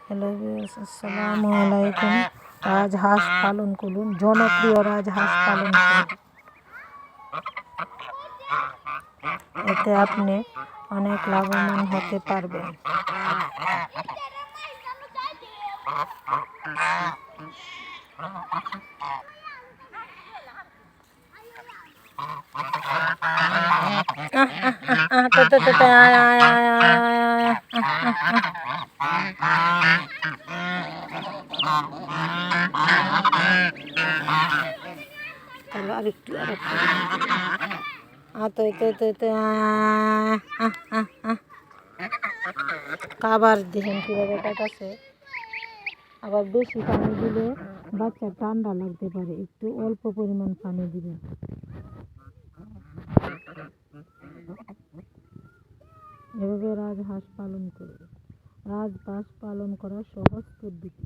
Hello viewers, আসসালামু আলাইকুম। রাজহাঁস পালন করুন, জনপ্রিয় রাজহাঁস পালন করুন। এতে আপনি অনেক লাভবান হতে পারবেন। তাহলে আরেকটু খাবার দেখেন কিভাবে কাটাছে। আবার বেশি পানি দিলে বাচ্চার ঠান্ডা লাগতে পারে, একটু অল্প পরিমাণ পানি দিবেন। এভাবে রাজহাঁস পালন করুন। রাজহাঁস পালন করার সহজ পদ্ধতি।